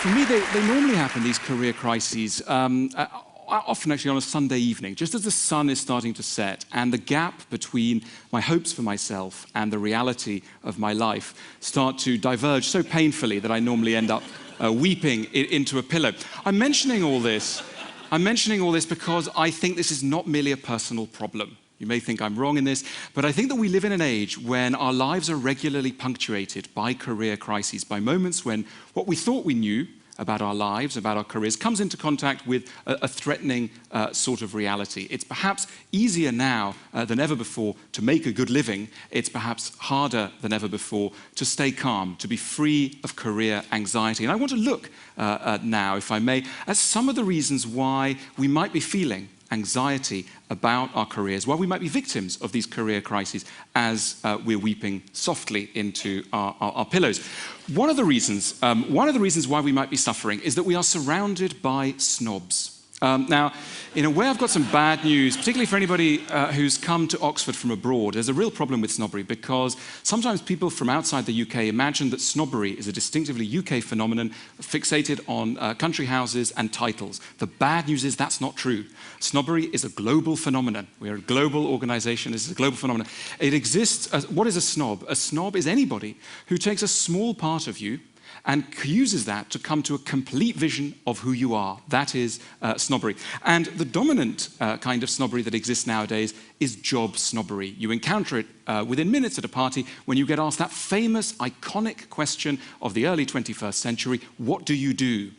For me, they normally happen, these career crises, often actually on a Sunday evening, just as the sun is starting to set and the gap between my hopes for myself and the reality of my life start to diverge so painfully that I normally end up weeping into a pillow. I'm mentioning all this because I think this is not merely a personal problem. You may think I'm wrong in this, but I think that we live in an age when our lives are regularly punctuated by career crises, by moments when what we thought we knew about our lives, about our careers, comes into contact with a threatening sort of reality. It's perhaps easier now than ever before to make a good living. It's perhaps harder than ever before to stay calm, to be free of career anxiety. And I want to look now, if I may, at some of the reasons why we might be feeling anxiety about our careers, why we might be victims of these career crises as we're weeping softly into our pillows. One of the reasons why we might be suffering is that we are surrounded by snobs. Now, in a way, I've got some bad news, particularly for anybody who's come to Oxford from abroad. There's a real problem with snobbery because sometimes people from outside the UK imagine that snobbery is a distinctively UK phenomenon fixated on country houses and titles. The bad news is that's not true. Snobbery is a global phenomenon. We're a global organization. This is a global phenomenon. It exists. What is a snob? A snob is anybody who takes a small part of you and uses that to come to a complete vision of who you are. That is snobbery. And the dominant kind of snobbery that exists nowadays is job snobbery. You encounter it within minutes at a party when you get asked that famous, iconic question of the early 21st century, what do you do?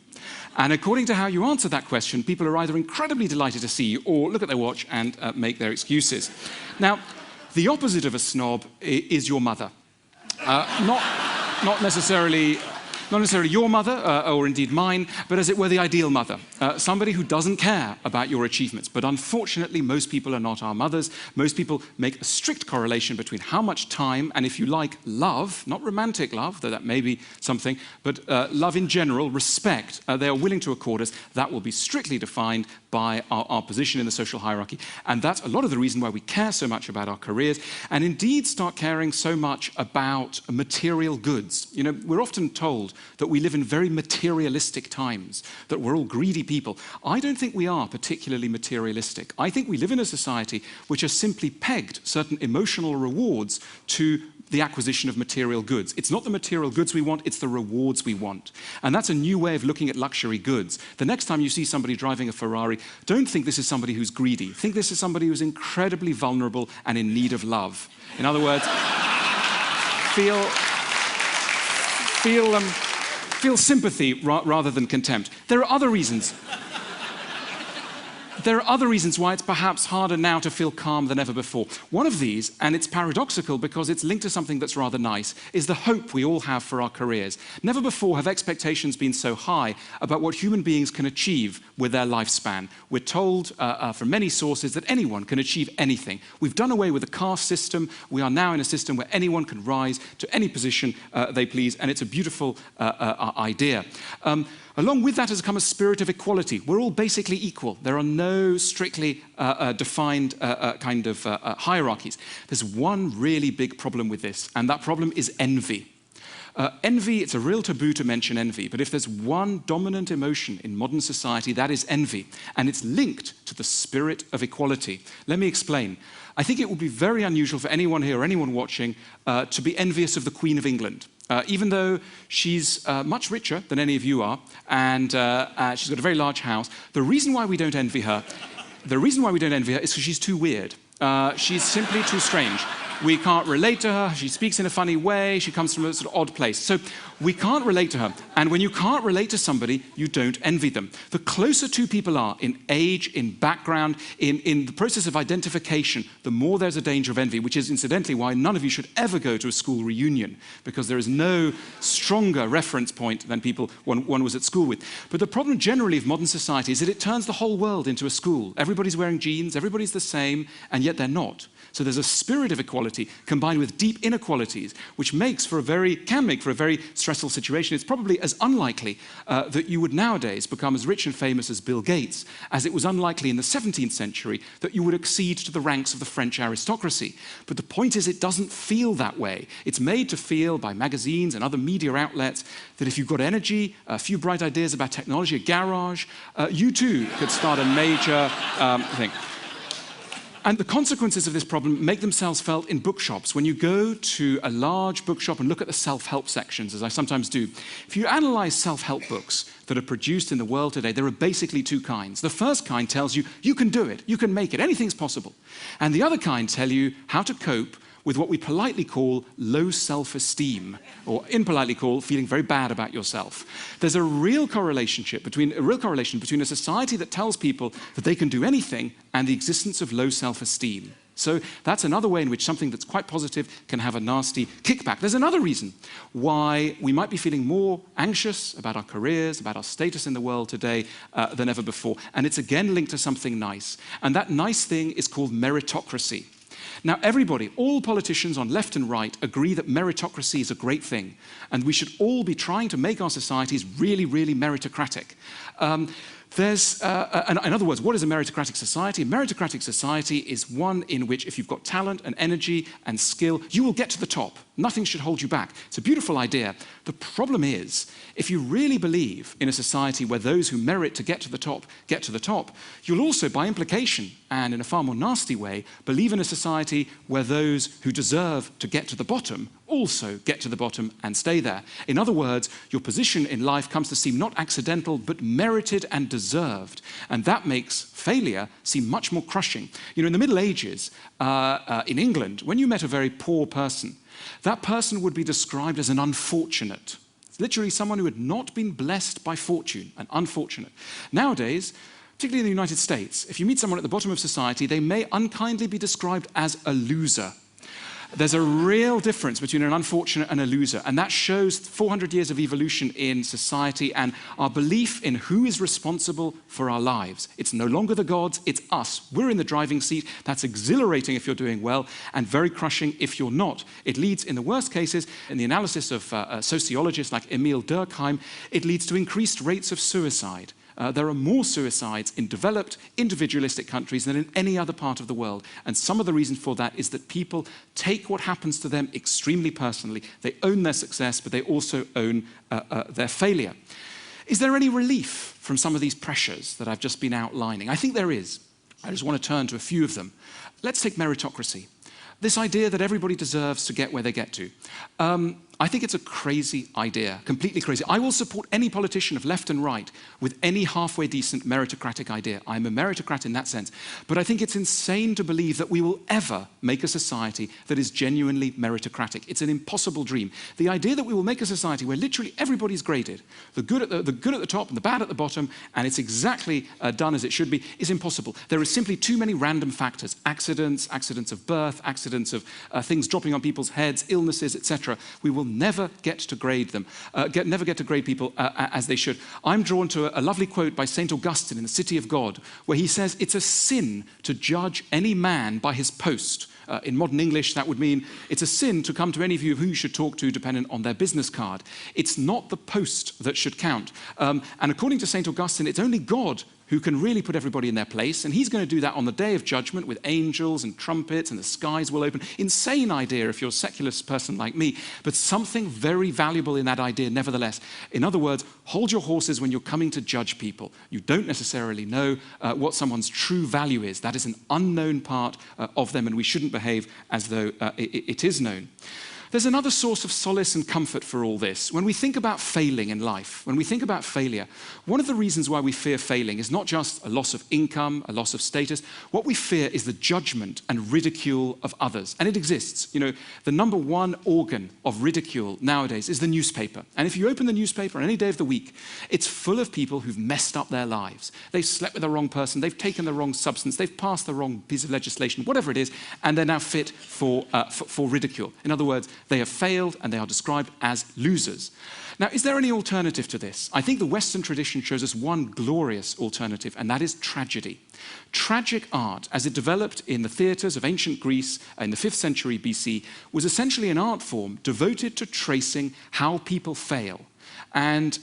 And according to how you answer that question, people are either incredibly delighted to see you or look at their watch and make their excuses. Now, the opposite of a snob is your mother. Not necessarily your mother, or indeed mine, but as it were the ideal mother. Somebody who doesn't care about your achievements. But unfortunately, most people are not our mothers. Most people make a strict correlation between how much time and, if you like, love, not romantic love, though that may be something, but love in general, respect, they are willing to accord us. That will be strictly defined by our position in the social hierarchy. And that's a lot of the reason why we care so much about our careers and indeed start caring so much about material goods. You know, we're often told that we live in very materialistic times, that we're all greedy people. I don't think we are particularly materialistic. I think we live in a society which has simply pegged certain emotional rewards to the acquisition of material goods. It's not the material goods we want, it's the rewards we want. And that's a new way of looking at luxury goods. The next time you see somebody driving a Ferrari, don't think this is somebody who's greedy. Think this is somebody who's incredibly vulnerable and in need of love. In other words, feel sympathy rather than contempt. There are other reasons. There are other reasons why it's perhaps harder now to feel calm than ever before. One of these, and it's paradoxical because it's linked to something that's rather nice, is the hope we all have for our careers. Never before have expectations been so high about what human beings can achieve with their lifespan. We're told from many sources that anyone can achieve anything. We've done away with the caste system. We are now in a system where anyone can rise to any position they please, and it's a beautiful idea. Along with that has come a spirit of equality. We're all basically equal. There are no strictly defined hierarchies. There's one really big problem with this, and that problem is envy. Envy, it's a real taboo to mention envy, but if there's one dominant emotion in modern society, that is envy, and it's linked to the spirit of equality. Let me explain. I think it would be very unusual for anyone here or anyone watching to be envious of the Queen of England. Even though she's much richer than any of you are, and she's got a very large house, the reason why we don't envy her is because she's too weird. She's simply too strange. We can't relate to her, she speaks in a funny way, she comes from a sort of odd place. So we can't relate to her. And when you can't relate to somebody, you don't envy them. The closer two people are in age, in background, in the process of identification, the more there's a danger of envy, which is incidentally why none of you should ever go to a school reunion, because there is no stronger reference point than people one was at school with. But the problem generally of modern society is that it turns the whole world into a school. Everybody's wearing jeans, everybody's the same, and yet they're not. So there's a spirit of equality inequality combined with deep inequalities, which can make for a very stressful situation. It's probably as unlikely that you would nowadays become as rich and famous as Bill Gates as it was unlikely in the 17th century that you would accede to the ranks of the French aristocracy. But the point is, it doesn't feel that way. It's made to feel by magazines and other media outlets that if you've got energy, a few bright ideas about technology, a garage, you too could start a major thing. And the consequences of this problem make themselves felt in bookshops. When you go to a large bookshop and look at the self-help sections, as I sometimes do, if you analyze self-help books that are produced in the world today, there are basically two kinds. The first kind tells you, you can do it, you can make it, anything's possible. And the other kind tell you how to cope with what we politely call low self-esteem, or impolitely call feeling very bad about yourself. There's a real correlation between a society that tells people that they can do anything and the existence of low self-esteem. So that's another way in which something that's quite positive can have a nasty kickback. There's another reason why we might be feeling more anxious about our careers, about our status in the world today than ever before. And it's again linked to something nice. And that nice thing is called meritocracy. Now, everybody, all politicians on left and right, agree that meritocracy is a great thing, and we should all be trying to make our societies really, really meritocratic. In other words, what is a meritocratic society? A meritocratic society is one in which if you've got talent and energy and skill, you will get to the top. Nothing should hold you back. It's a beautiful idea. The problem is, if you really believe in a society where those who merit to get to the top, you'll also, by implication, and in a far more nasty way, believe in a society where those who deserve to get to the bottom also get to the bottom and stay there. In other words, your position in life comes to seem not accidental, but merited and deserved. And that makes failure seem much more crushing. You know, in the Middle Ages, in England, when you met a very poor person, that person would be described as an unfortunate. It's literally someone who had not been blessed by fortune, an unfortunate. Nowadays, particularly in the United States, if you meet someone at the bottom of society, they may unkindly be described as a loser. There's a real difference between an unfortunate and a loser, and that shows 400 years of evolution in society and our belief in who is responsible for our lives. It's no longer the gods, it's us. We're in the driving seat. That's exhilarating if you're doing well, and very crushing if you're not. It leads, in the worst cases, in the analysis of sociologists like Emil Durkheim, it leads to increased rates of suicide. There are more suicides in developed, individualistic countries than in any other part of the world. And some of the reason for that is that people take what happens to them extremely personally. They own their success, but they also own their failure. Is there any relief from some of these pressures that I've just been outlining? I think there is. I just want to turn to a few of them. Let's take meritocracy. This idea that everybody deserves to get where they get to. I think it's a crazy idea, completely crazy. I will support any politician of left and right with any halfway decent meritocratic idea. I'm a meritocrat in that sense. But I think it's insane to believe that we will ever make a society that is genuinely meritocratic. It's an impossible dream. The idea that we will make a society where literally everybody's graded, the good at the top and the bad at the bottom, and it's exactly done as it should be, is impossible. There are simply too many random factors, accidents of birth, accidents of things dropping on people's heads, illnesses, etc. We will never get to grade them, never get to grade people as they should. I'm drawn to a lovely quote by St. Augustine in the City of God, where he says, it's a sin to judge any man by his post. In modern English, that would mean it's a sin to come to any of you who you should talk to dependent on their business card. It's not the post that should count. And according to St. Augustine, it's only God who can really put everybody in their place, and he's going to do that on the day of judgment with angels and trumpets and the skies will open. Insane idea if you're a secular person like me, but something very valuable in that idea nevertheless. In other words, hold your horses when you're coming to judge people. You don't necessarily know what someone's true value is. That is an unknown part of them, and we shouldn't behave as though it is known. There's another source of solace and comfort for all this. When we think about failing in life, when we think about failure, one of the reasons why we fear failing is not just a loss of income, a loss of status. What we fear is the judgment and ridicule of others. And it exists. You know, the number one organ of ridicule nowadays is the newspaper. And if you open the newspaper on any day of the week, it's full of people who've messed up their lives. They've slept with the wrong person, they've taken the wrong substance, they've passed the wrong piece of legislation, whatever it is, and they're now fit for ridicule. In other words, they have failed and they are described as losers. Now, is there any alternative to this? I think the Western tradition shows us one glorious alternative, and that is tragedy. Tragic art, as it developed in the theatres of ancient Greece in the 5th century BC, was essentially an art form devoted to tracing how people fail, and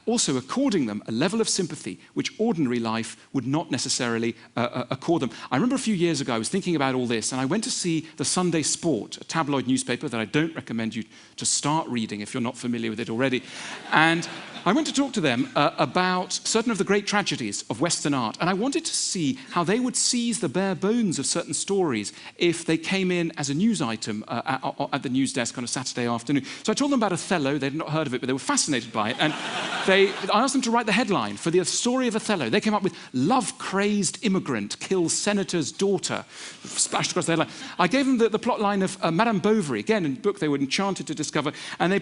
also according them a level of sympathy which ordinary life would not necessarily accord them. I remember a few years ago I was thinking about all this, and I went to see the Sunday Sport, a tabloid newspaper that I don't recommend you to start reading if you're not familiar with it already. And I went to talk to them about certain of the great tragedies of Western art, and I wanted to see how they would seize the bare bones of certain stories if they came in as a news item at the news desk on a Saturday afternoon. So I told them about Othello. They'd not heard of it, but they were fascinated by it, and I asked them to write the headline for the story of Othello. They came up with "Love-crazed immigrant kills senator's daughter," splashed across the headline. I gave them the plot line of Madame Bovary, again in a book they were enchanted to discover, and they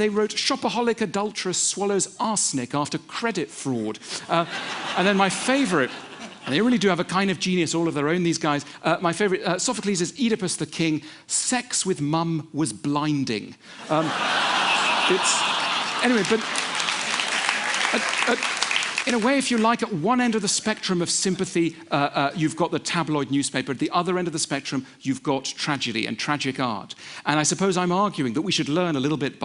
wrote "Shopaholic adulteress swallows arsenic after credit fraud." And then my favourite, and they really do have a kind of genius all of their own, these guys. My favourite, Sophocles' Oedipus the King, "Sex with mum was blinding." Anyway, but in a way, if you like, at one end of the spectrum of sympathy, you've got the tabloid newspaper. At the other end of the spectrum, you've got tragedy and tragic art. And I suppose I'm arguing that we should learn a little bit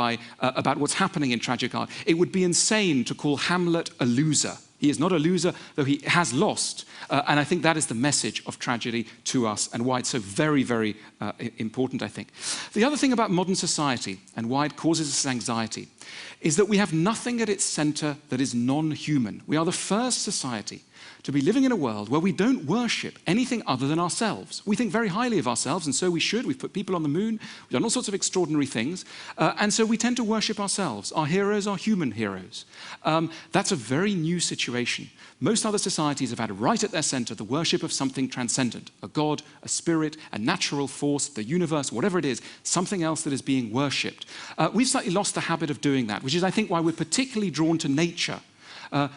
about what's happening in tragic art. It would be insane to call Hamlet a loser. He is not a loser, though he has lost. And I think that is the message of tragedy to us and why it's so very, very important, I think. The other thing about modern society and why it causes us anxiety is that we have nothing at its center that is non-human. We are the first society to be living in a world where we don't worship anything other than ourselves. We think very highly of ourselves, and so we should. We've put people on the moon, we've done all sorts of extraordinary things, and so we tend to worship ourselves. Our heroes are human heroes. That's a very new situation. Most other societies have had right at their center the worship of something transcendent, a god, a spirit, a natural force, the universe, whatever it is, something else that is being worshipped. We've slightly lost the habit of doing that, which is, I think, why we're particularly drawn to nature.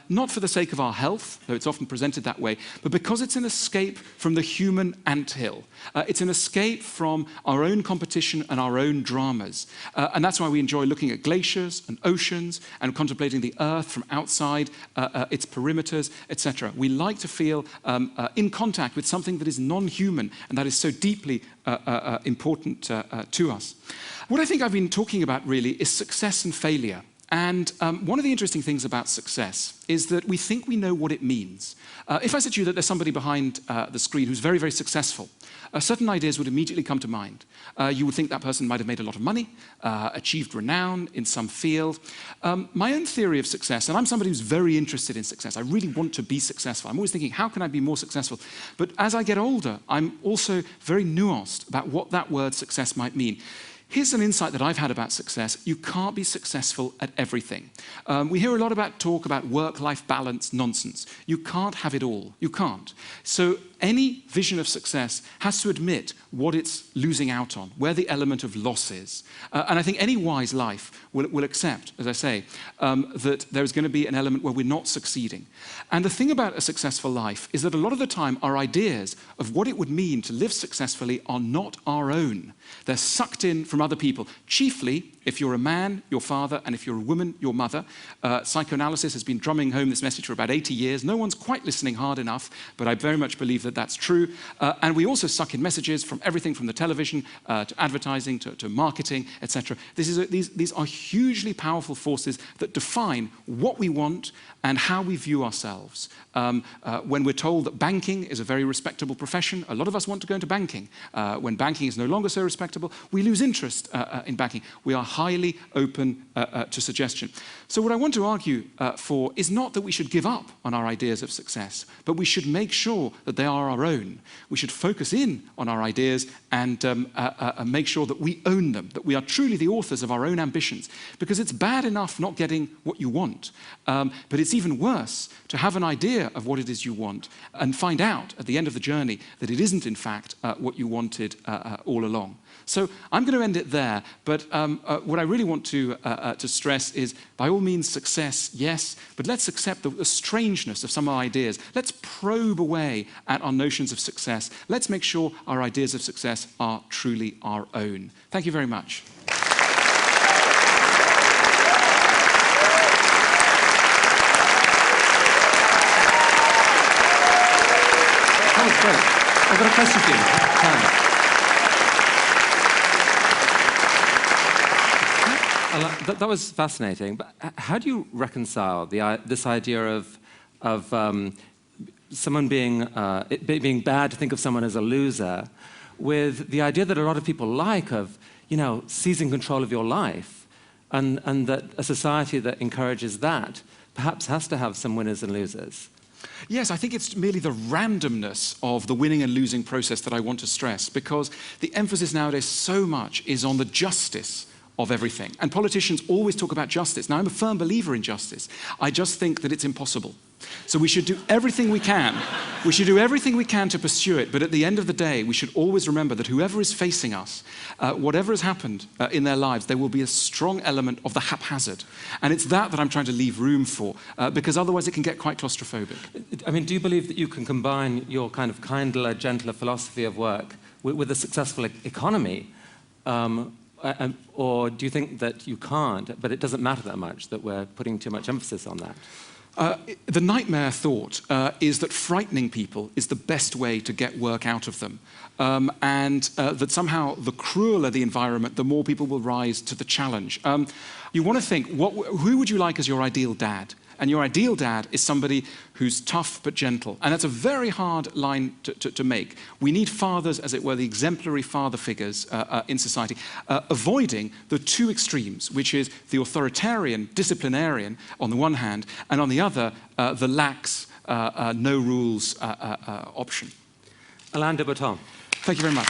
Not for the sake of our health, though it's often presented that way, but because it's an escape from the human anthill. It's an escape from our own competition and our own dramas. And that's why we enjoy looking at glaciers and oceans and contemplating the earth from outside its perimeters, etc. We like to feel in contact with something that is non-human and that is so deeply important to us. What I think I've been talking about really is success and failure. And one of the interesting things about success is that we think we know what it means. If I said to you that there's somebody behind the screen who's very, very successful, certain ideas would immediately come to mind. You would think that person might have made a lot of money, achieved renown in some field. My own theory of success, and I'm somebody who's very interested in success, I really want to be successful. I'm always thinking, how can I be more successful? But as I get older, I'm also very nuanced about what that word success might mean. Here's an insight that I've had about success. You can't be successful at everything. We hear a lot about talk about work-life balance nonsense. You can't have it all. You can't. So any vision of success has to admit what it's losing out on, where the element of loss is. And I think any wise life will accept, as I say, that there's going to be an element where we're not succeeding. And the thing about a successful life is that a lot of the time our ideas of what it would mean to live successfully are not our own. They're sucked in from other people, chiefly if you're a man, your father, and if you're a woman, your mother. Psychoanalysis has been drumming home this message for about 80 years. No one's quite listening hard enough, but I very much believe that that's true. And we also suck in messages from everything from the television to advertising to marketing, etc. These are hugely powerful forces that define what we want and how we view ourselves. When we're told that banking is a very respectable profession, a lot of us want to go into banking. When banking is no longer so respectable, we lose interest in banking. We are highly open to suggestion. So what I want to argue for is not that we should give up on our ideas of success, but we should make sure that they are our own. We should focus in on our ideas and make sure that we own them, that we are truly the authors of our own ambitions. Because it's bad enough not getting what you want, but it's even worse to have an idea of what it is you want and find out at the end of the journey that it isn't in fact what you wanted all along. So I'm going to end it there, but what I really want to stress is, by all means, success, yes, but let's accept the strangeness of some of our ideas. Let's probe away at our notions of success. Let's make sure our ideas of success are truly our own. Thank you very much. great. I've got a question for you. Karen. That was fascinating. But how do you reconcile this idea of someone being bad to think of someone as a loser, with the idea that a lot of people like of, seizing control of your life, and that a society that encourages that perhaps has to have some winners and losers? Yes, I think it's merely the randomness of the winning and losing process that I want to stress, because the emphasis nowadays so much is on the justice of everything. And politicians always talk about justice. Now, I'm a firm believer in justice. I just think that it's impossible. So we should do everything we can. We should do everything we can to pursue it. But at the end of the day, we should always remember that whoever is facing us, whatever has happened in their lives, there will be a strong element of the haphazard. And it's that I'm trying to leave room for, because otherwise it can get quite claustrophobic. I mean, do you believe that you can combine your kind of kindler, gentler philosophy of work with a successful economy? Or do you think that you can't, but it doesn't matter that much, that we're putting too much emphasis on that? The nightmare thought is that frightening people is the best way to get work out of them. And that somehow the crueler the environment, the more people will rise to the challenge. You want to think, who would you like as your ideal dad? And your ideal dad is somebody who's tough but gentle. And that's a very hard line to make. We need fathers, as it were, the exemplary father figures in society, avoiding the two extremes, which is the authoritarian, disciplinarian on the one hand, and on the other, the lax, no rules option. Alain de Botton. Thank you very much.